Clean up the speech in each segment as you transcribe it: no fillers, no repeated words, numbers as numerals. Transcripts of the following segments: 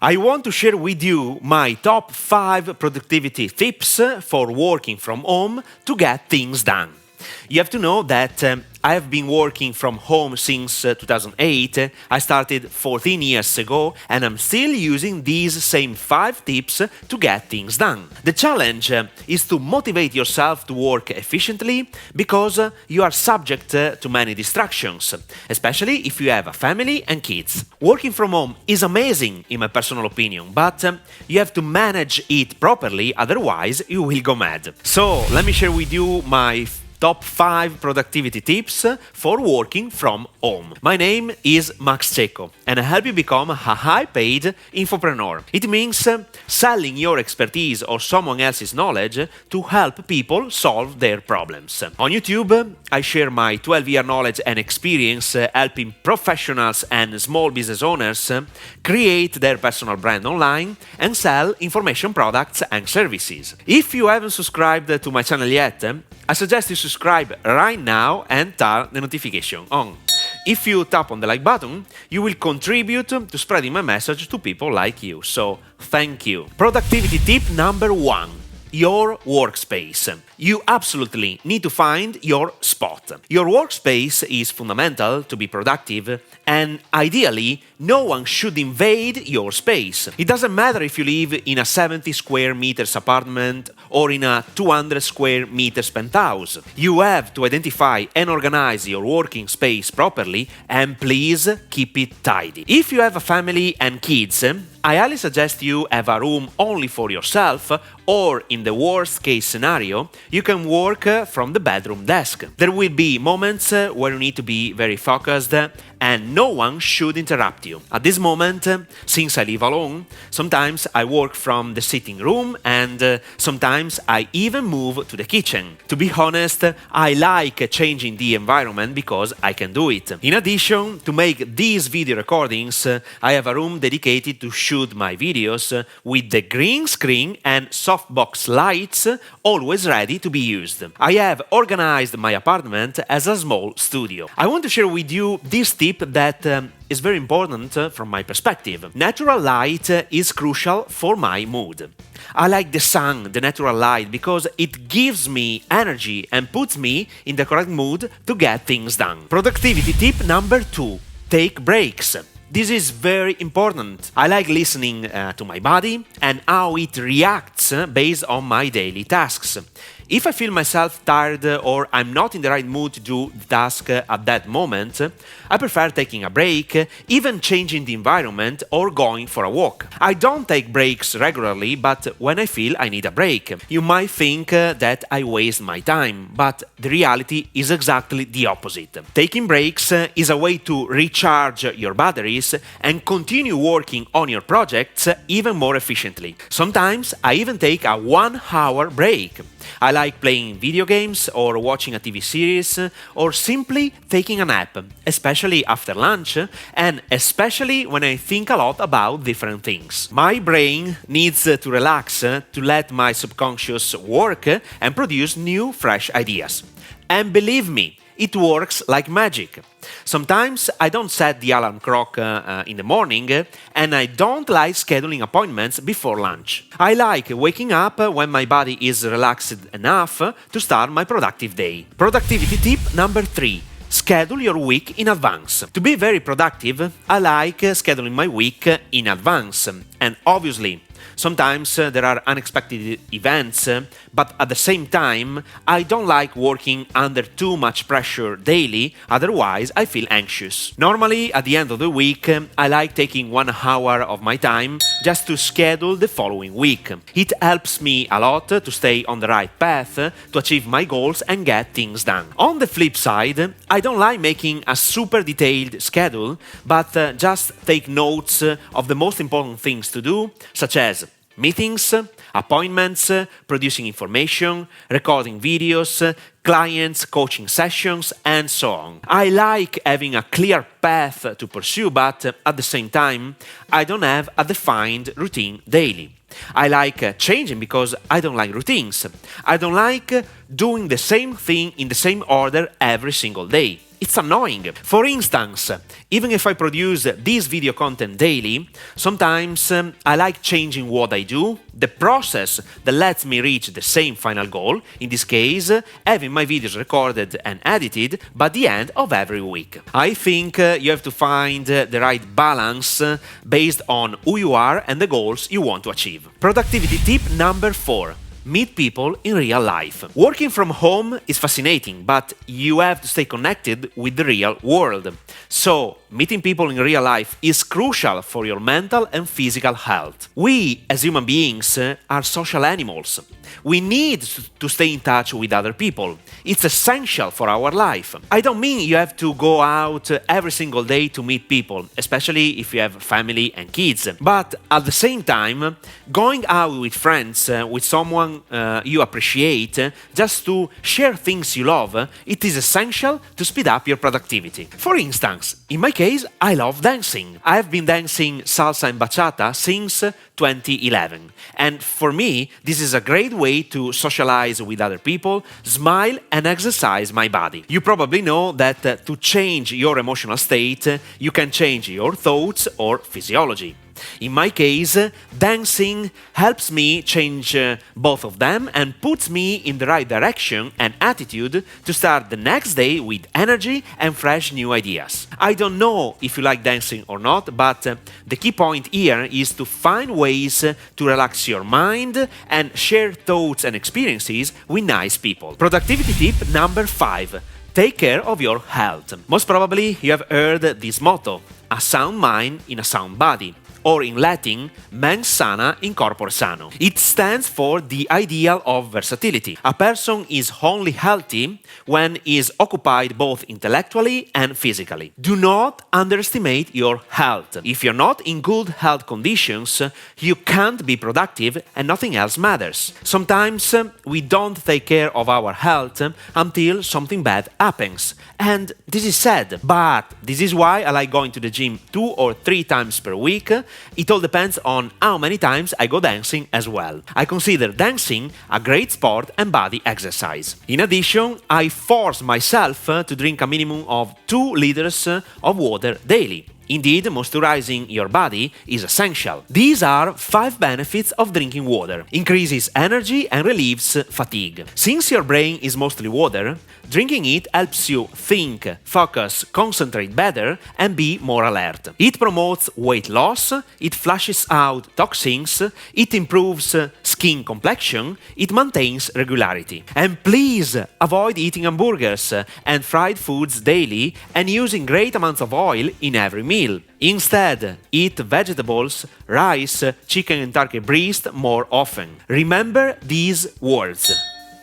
I want to share with you my top 5 productivity tips for working from home to get things done. You have to know that I have been working from home since 2008. I started 14 years ago and I'm still using these same 5 tips to get things done. The challenge is to motivate yourself to work efficiently because you are subject to many distractions, especially if you have a family and kids. Working from home is amazing in my personal opinion, but you have to manage it properly, otherwise you will go mad. So let me share with you my top 5 productivity tips for working from home. My name is Max Cecco and I help you become a high-paid infopreneur. It means selling your expertise or someone else's knowledge to help people solve their problems. On YouTube, I share my 12-year knowledge and experience helping professionals and small business owners create their personal brand online and sell information products and services. If you haven't subscribed to my channel yet, I suggest you subscribe right now and turn the notification on. If you tap on the like button, you will contribute to spreading my message to people like you, so thank you. Productivity tip number 1. Your workspace. You absolutely need to find your spot. Your workspace is fundamental to be productive, and ideally, no one should invade your space. It doesn't matter if you live in a 70 square meters apartment or in a 200 square meters penthouse. You have to identify and organize your working space properly, and please keep it tidy. If you have a family and kids, I highly suggest you have a room only for yourself, or in the worst case scenario, you can work from the bedroom desk. There will be moments where you need to be very focused and no one should interrupt you. At this moment, since I live alone, sometimes I work from the sitting room and sometimes I even move to the kitchen. To be honest, I like changing the environment because I can do it. In addition, to make these video recordings, I have a room dedicated to shoot my videos with the green screen and softbox lights always ready to be used. I have organized my apartment as a small studio. I want to share with you this tip that is very important from my perspective. Natural light is crucial for my mood. I like the sun, the natural light, because it gives me energy and puts me in the correct mood to get things done. Productivity tip number 2. Take breaks. This is very important. I like listening to my body and how it reacts based on my daily tasks. If I feel myself tired or I'm not in the right mood to do the task at that moment, I prefer taking a break, even changing the environment or going for a walk. I don't take breaks regularly, but when I feel I need a break. You might think that I waste my time, but the reality is exactly the opposite. Taking breaks is a way to recharge your batteries and continue working on your projects even more efficiently. Sometimes I even take a 1-hour break. I like playing video games or watching a TV series or simply taking a nap, especially after lunch and especially when I think a lot about different things. My brain needs to relax to let my subconscious work and produce new, fresh ideas. And believe me, it works like magic. Sometimes I don't set the alarm clock in the morning and I don't like scheduling appointments before lunch. I like waking up when my body is relaxed enough to start my productive day. Productivity tip number 3. Schedule your week in advance. To be very productive, I like scheduling my week in advance. And obviously, sometimes there are unexpected events, but at the same time, I don't like working under too much pressure daily, otherwise I feel anxious. Normally, at the end of the week, I like taking 1 hour of my time just to schedule the following week. It helps me a lot to stay on the right path, to achieve my goals and get things done. On the flip side, I don't like making a super detailed schedule, but just take notes of the most important things to do, such as meetings, appointments, producing information, recording videos, clients, coaching sessions, and so on. I like having a clear path to pursue, but at the same time, I don't have a defined routine daily. I like changing because I don't like routines. I don't like doing the same thing in the same order every single day. It's annoying. For instance, even if I produce this video content daily, sometimes I like changing what I do, the process that lets me reach the same final goal, in this case, having my videos recorded and edited by the end of every week. I think you have to find the right balance based on who you are and the goals you want to achieve. Productivity tip number 4. Meet people in real life. Working from home is fascinating, but you have to stay connected with the real world. So, meeting people in real life is crucial for your mental and physical health. We, as human beings, are social animals. We need to stay in touch with other people. It's essential for our life. I don't mean you have to go out every single day to meet people, especially if you have family and kids. But at the same time, going out with friends, with someone you appreciate, just to share things you love, it is essential to speed up your productivity. For instance, in my case, I love dancing. I have been dancing salsa and bachata since 2011. And for me, this is a great way to socialize with other people, smile, and exercise my body. You probably know that to change your emotional state, you can change your thoughts or physiology. In my case, dancing helps me change both of them and puts me in the right direction and attitude to start the next day with energy and fresh new ideas. I don't know if you like dancing or not, but the key point here is to find ways to relax your mind and share thoughts and experiences with nice people. Productivity tip number 5. Take care of your health. Most probably you have heard this motto, a sound mind in a sound body, or in Latin, mens sana in corpore sano. It stands for the ideal of versatility. A person is only healthy when he is occupied both intellectually and physically. Do not underestimate your health. If you're not in good health conditions, you can't be productive and nothing else matters. Sometimes we don't take care of our health until something bad happens. And this is sad, but this is why I like going to the gym 2 or 3 times per week. It all depends on how many times I go dancing as well. I consider dancing a great sport and body exercise. In addition, I force myself to drink a minimum of 2 liters of water daily. Indeed, moisturizing your body is essential. These are 5 benefits of drinking water. Increases energy and relieves fatigue. Since your brain is mostly water, drinking it helps you think, focus, concentrate better, and be more alert. It promotes weight loss, it flushes out toxins, it improves skin complexion, it maintains regularity. And please avoid eating hamburgers and fried foods daily and using great amounts of oil in every meal. Instead, eat vegetables, rice, chicken and turkey breast more often. Remember these words.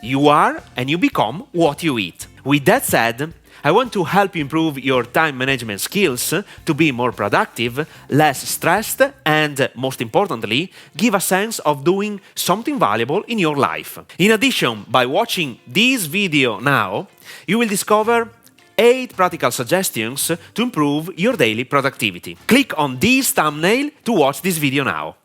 You are and you become what you eat. With that said, I want to help you improve your time management skills to be more productive, less stressed, and, most importantly, give a sense of doing something valuable in your life. In addition, by watching this video now, you will discover 8 practical suggestions to improve your daily productivity. Click on this thumbnail to watch this video now.